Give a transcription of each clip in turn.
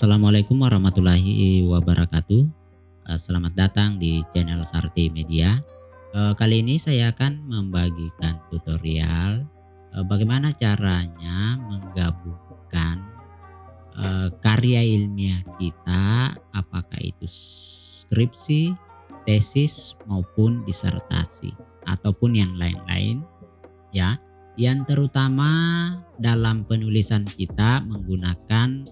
Assalamualaikum warahmatullahi wabarakatuh. Selamat datang di channel Sarti Media. Kali ini saya akan membagikan tutorial bagaimana caranya menggabungkan karya ilmiah kita, apakah itu skripsi, tesis maupun disertasi ataupun yang lain-lain, ya, yang terutama dalam penulisan kita menggunakan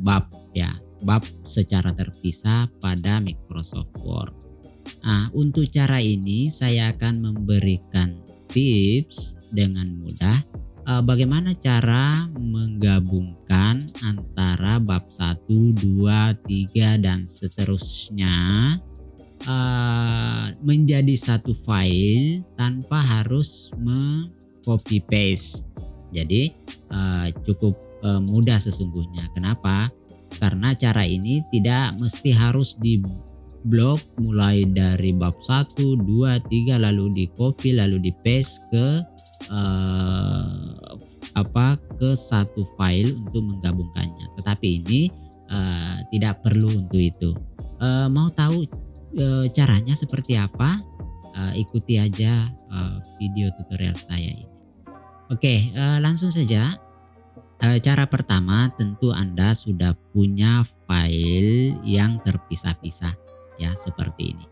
bab, ya, bab secara terpisah pada Microsoft Word. Nah, untuk cara ini saya akan memberikan tips dengan mudah bagaimana cara menggabungkan antara bab 1, 2, 3 dan seterusnya menjadi satu file tanpa harus copy paste. Jadi cukup mudah sesungguhnya. Kenapa? Karena cara ini tidak mesti harus di blok mulai dari bab 1, 2, 3 lalu di copy lalu di paste ke satu file untuk menggabungkannya. Tetapi ini tidak perlu untuk itu. Mau tahu caranya seperti apa? Ikuti aja video tutorial saya ini. Oke, langsung saja. Cara pertama tentu Anda sudah punya file yang terpisah-pisah, ya, seperti ini.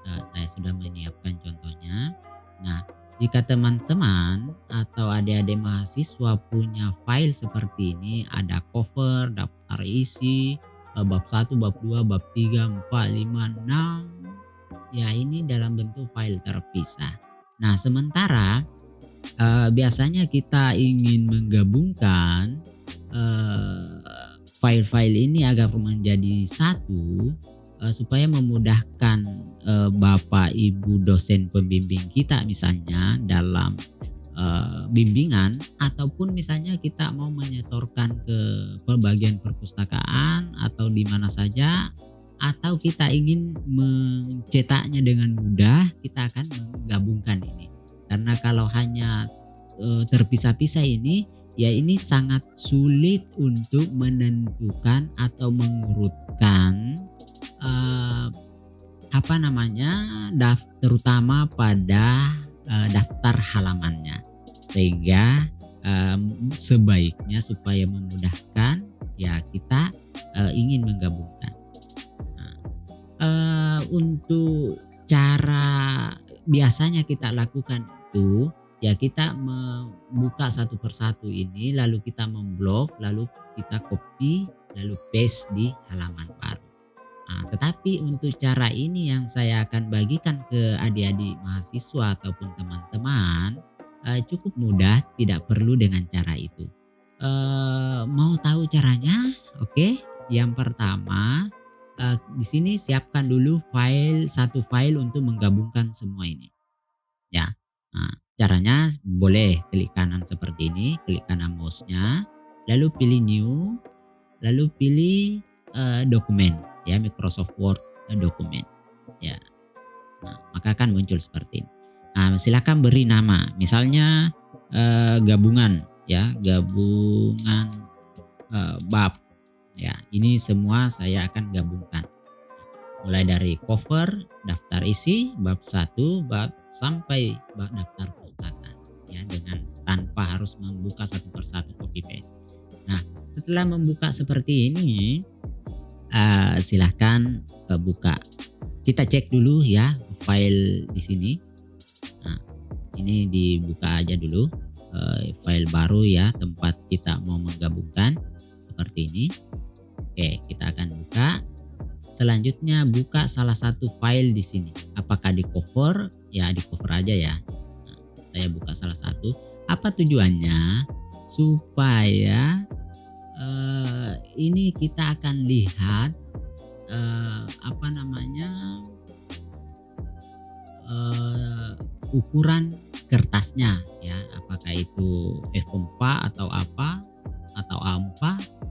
Saya sudah menyiapkan contohnya. Nah, jika teman-teman atau adik-adik mahasiswa punya file seperti ini, ada cover, daftar isi, bab 1, bab 2, bab 3, 4, 5, 6, ya ini dalam bentuk file terpisah. Nah, sementara biasanya kita ingin menggabungkan file-file ini agar menjadi satu supaya memudahkan Bapak Ibu dosen pembimbing kita misalnya dalam bimbingan, ataupun misalnya kita mau menyetorkan ke bagian perpustakaan atau di mana saja, atau kita ingin mencetaknya dengan mudah, kita akan menggabungkan ini. Karena kalau hanya terpisah-pisah ini, ya ini sangat sulit untuk menentukan atau mengurutkan terutama pada daftar halamannya. Sehingga sebaiknya supaya memudahkan, ya kita ingin menggabungkan. Untuk cara biasanya kita lakukan itu, ya kita membuka satu persatu ini, lalu kita memblok, lalu kita copy, lalu paste di halaman baru. Nah, tetapi untuk cara ini yang saya akan bagikan ke adik-adik mahasiswa ataupun teman-teman cukup mudah, tidak perlu dengan cara itu. Mau tahu caranya? Oke, yang pertama di sini siapkan dulu satu file untuk menggabungkan semua ini. Ya, nah, caranya boleh klik kanan seperti ini, klik kanan mouse-nya, lalu pilih new, lalu pilih dokumen, ya, Microsoft Word dokumen, ya. Nah, maka akan muncul seperti ini. Nah, silakan beri nama, misalnya gabungan, ya, gabungan bab, ya. Ini semua saya akan gabungkan. Mulai dari cover, daftar isi, bab 1, bab sampai bab daftar pustaka, ya, dengan tanpa harus membuka satu persatu copy paste. Nah, setelah membuka seperti ini, silahkan buka. Kita cek dulu ya file di sini. Nah, ini dibuka aja dulu file baru, ya, tempat kita mau menggabungkan seperti ini. Oke, kita akan buka. Selanjutnya buka salah satu file di sini. Apakah di cover? Ya, di cover aja ya. Nah, saya buka salah satu. Apa tujuannya? Supaya ini kita akan lihat ukuran kertasnya, ya. Apakah itu F4 atau apa atau A4?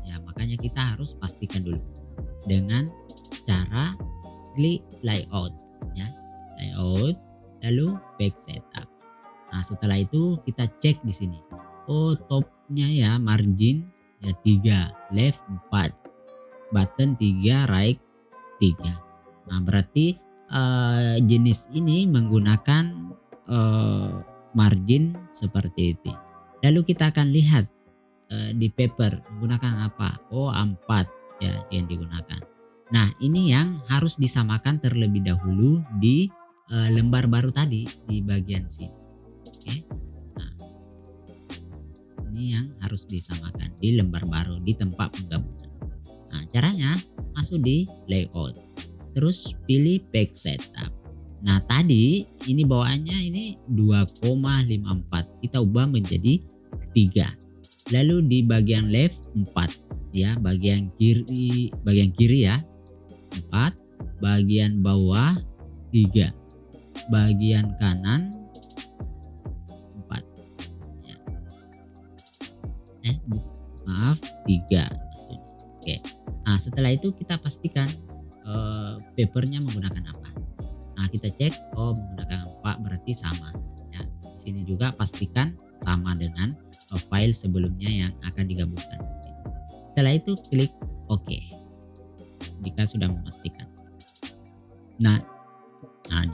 Ya, makanya kita harus pastikan dulu dengan cara klik layout, ya, layout, lalu back setup. Nah, setelah itu kita cek di sini. Oh, topnya, ya, margin ya 3, left 4, button 3, right 3. Nah, berarti jenis ini menggunakan margin seperti itu. Lalu kita akan lihat di paper menggunakan apa? Oh, 4 ya yang digunakan. Nah, ini yang harus disamakan terlebih dahulu di lembar baru tadi di bagian sini. Oke. Nah, ini yang harus disamakan di lembar baru di tempat penggabungan. Nah, caranya masuk di layout. Terus pilih page setup. Nah, tadi ini bawaannya ini 2,54. Kita ubah menjadi 3. Lalu di bagian left 4 ya, bagian kiri ya 4, bagian bawah 3, bagian kanan 4 ya. Maaf 3 maksudnya. Oke. Nah, setelah itu kita pastikan papernya menggunakan apa. Nah, kita cek menggunakan 4 berarti sama ya. Di sini juga pastikan sama dengan file sebelumnya yang akan digabungkan di sini. Setelah itu klik OK jika sudah memastikan. Nah,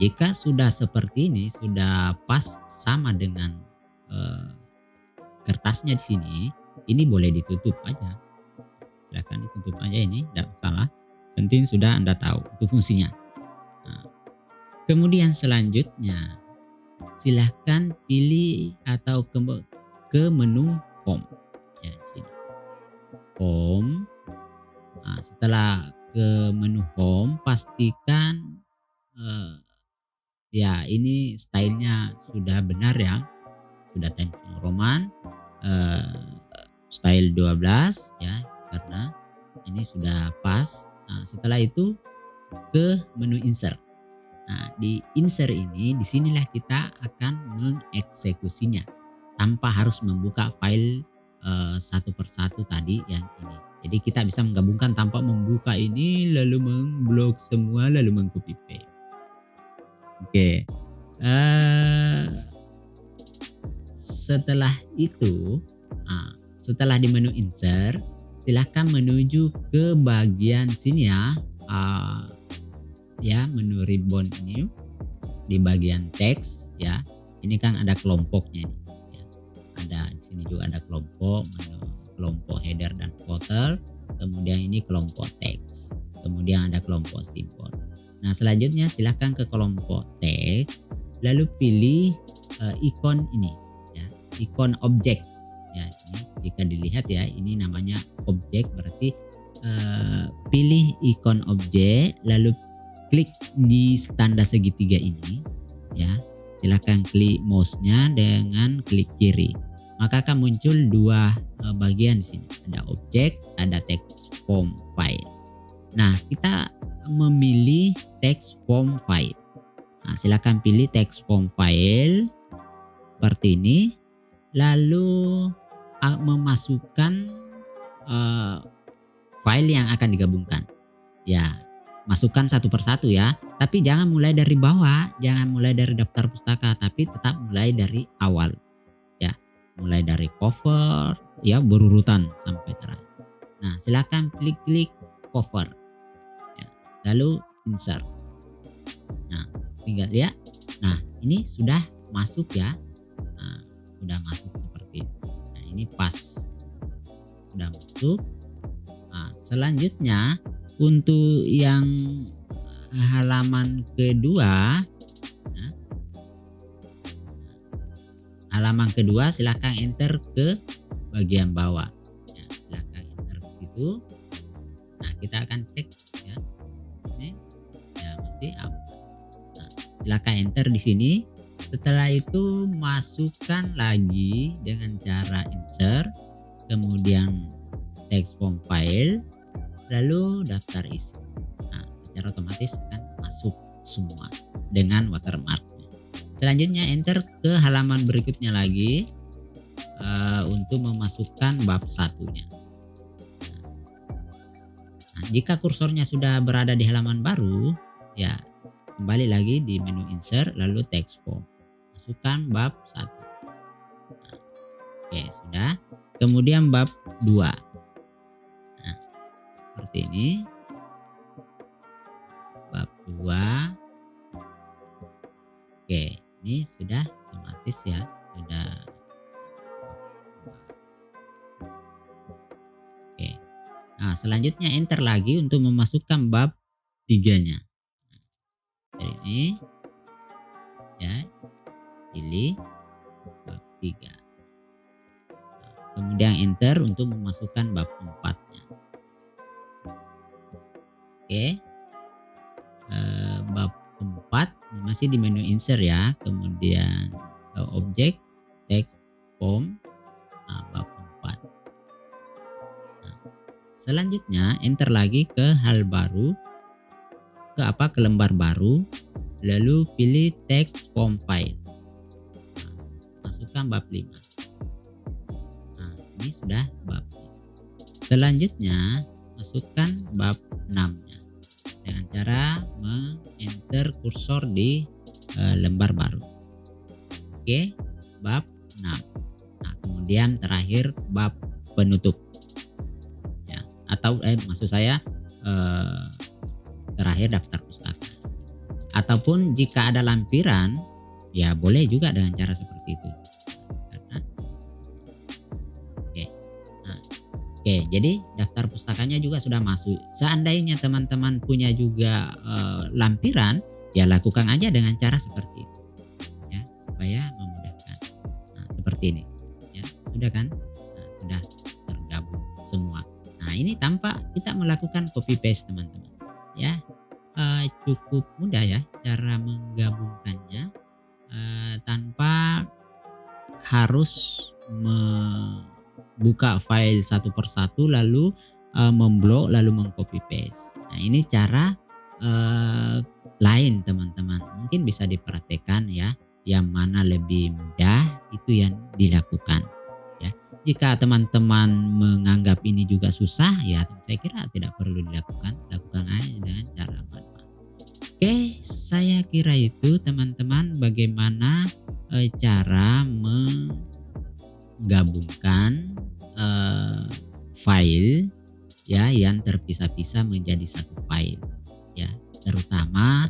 jika sudah seperti ini, sudah pas sama dengan kertasnya di sini, ini boleh ditutup aja. Silakan ditutup aja, ini tidak masalah. Penting sudah Anda tahu itu fungsinya. Nah, kemudian selanjutnya silahkan pilih atau ke menu home ya di sini. Home. Nah, setelah ke menu home pastikan ya ini stylenya sudah benar ya. Sudah Times New Roman style 12 ya, karena ini sudah pas. Nah, setelah itu ke menu insert. Nah, di insert ini disinilah kita akan mengeksekusinya tanpa harus membuka file satu persatu tadi yang ini. Jadi kita bisa menggabungkan tanpa membuka ini lalu memblok semua lalu mengcopy paste. Oke. Setelah itu, setelah di menu insert, silahkan menuju ke bagian sini ya. Ya, menu ribbon ini di bagian teks ya. Ini kan ada kelompoknya nih. Ya. Ada di sini juga ada kelompok header dan footer. Kemudian ini kelompok teks. Kemudian ada kelompok simbol. Nah, selanjutnya silahkan ke kelompok teks, lalu pilih ikon ini ya, ikon objek. Ya, ini jika dilihat ya, ini namanya objek, berarti pilih ikon objek lalu klik di tanda segitiga ini ya. Silakan klik mouse-nya dengan klik kiri. Maka akan muncul dua bagian di sini. Ada objek, ada text form file. Nah, kita memilih text form file. Nah, silakan pilih text form file seperti ini. Lalu memasukkan file yang akan digabungkan. Ya, masukkan satu persatu ya. Tapi jangan mulai dari bawah, jangan mulai dari daftar pustaka, tapi tetap mulai dari awal. Ya, mulai dari cover ya, berurutan sampai terakhir. Nah, silakan klik cover. Ya, lalu insert. Nah, tinggal lihat. Nah, ini sudah masuk ya. Nah, sudah masuk seperti itu. Nah, ini pas. Sudah masuk. Nah, selanjutnya untuk yang halaman kedua, nah, halaman kedua silahkan enter ke bagian bawah. Ya, silahkan enter ke situ. Nah, kita akan cek ya. Ini ya masih aman. Nah, silahkan enter di sini. Setelah itu masukkan lagi dengan cara insert, kemudian text form file, lalu daftar isi. Nah, secara otomatis akan masuk semua dengan watermarknya. Selanjutnya enter ke halaman berikutnya lagi untuk memasukkan bab satunya. Nah, jika kursornya sudah berada di halaman baru, ya kembali lagi di menu insert lalu text form. Masukkan bab 1. Nah, oke, sudah. Kemudian bab 2. seperti ini. Bab 2. Oke, ini sudah otomatis ya, sudah. Oke. Nah, selanjutnya enter lagi untuk memasukkan bab 3-nya. Dari ini ya, pilih bab 3. Nah, kemudian enter untuk memasukkan bab 4-nya. Oke. Bab 4 masih di menu insert ya, kemudian objek, text, form, bab 4. Nah, selanjutnya enter lagi ke hal baru, ke lembar baru, lalu pilih text form file. Nah, masukkan bab 5. Nah, ini sudah bab. Selanjutnya masukkan bab 6-nya dengan cara meng-enter kursor di lembar baru. Oke, bab 6. Nah, kemudian terakhir bab penutup. Ya, atau maksud saya terakhir daftar pustaka. Ataupun jika ada lampiran, ya boleh juga dengan cara seperti itu. Oke, jadi daftar pustakanya juga sudah masuk. Seandainya teman-teman punya juga lampiran, ya lakukan aja dengan cara seperti itu, ya, supaya memudahkan. Nah, seperti ini, ya, sudah kan? Nah, sudah tergabung semua. Nah, ini tanpa kita melakukan copy paste teman-teman, ya, cukup mudah ya cara menggabungkannya tanpa harus buka file satu persatu lalu memblok lalu mengcopy paste. Nah, ini cara lain teman-teman, mungkin bisa diperhatikan ya, yang mana lebih mudah itu yang dilakukan ya. Jika teman-teman menganggap ini juga susah, ya saya kira tidak perlu dilakukan, lakukan aja dengan cara manual. Oke, saya kira itu teman-teman bagaimana cara menggabungkan file ya yang terpisah-pisah menjadi satu file ya, terutama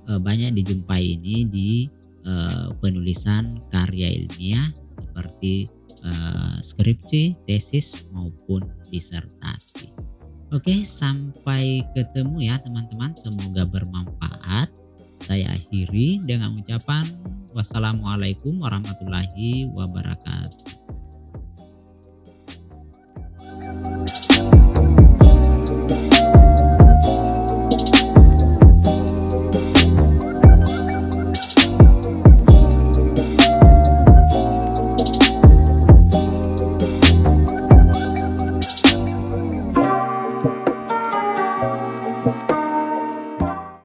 banyak dijumpai ini di penulisan karya ilmiah seperti skripsi, tesis maupun disertasi. Oke, sampai ketemu ya teman-teman, semoga bermanfaat. Saya akhiri dengan ucapan wassalamualaikum warahmatullahi wabarakatuh.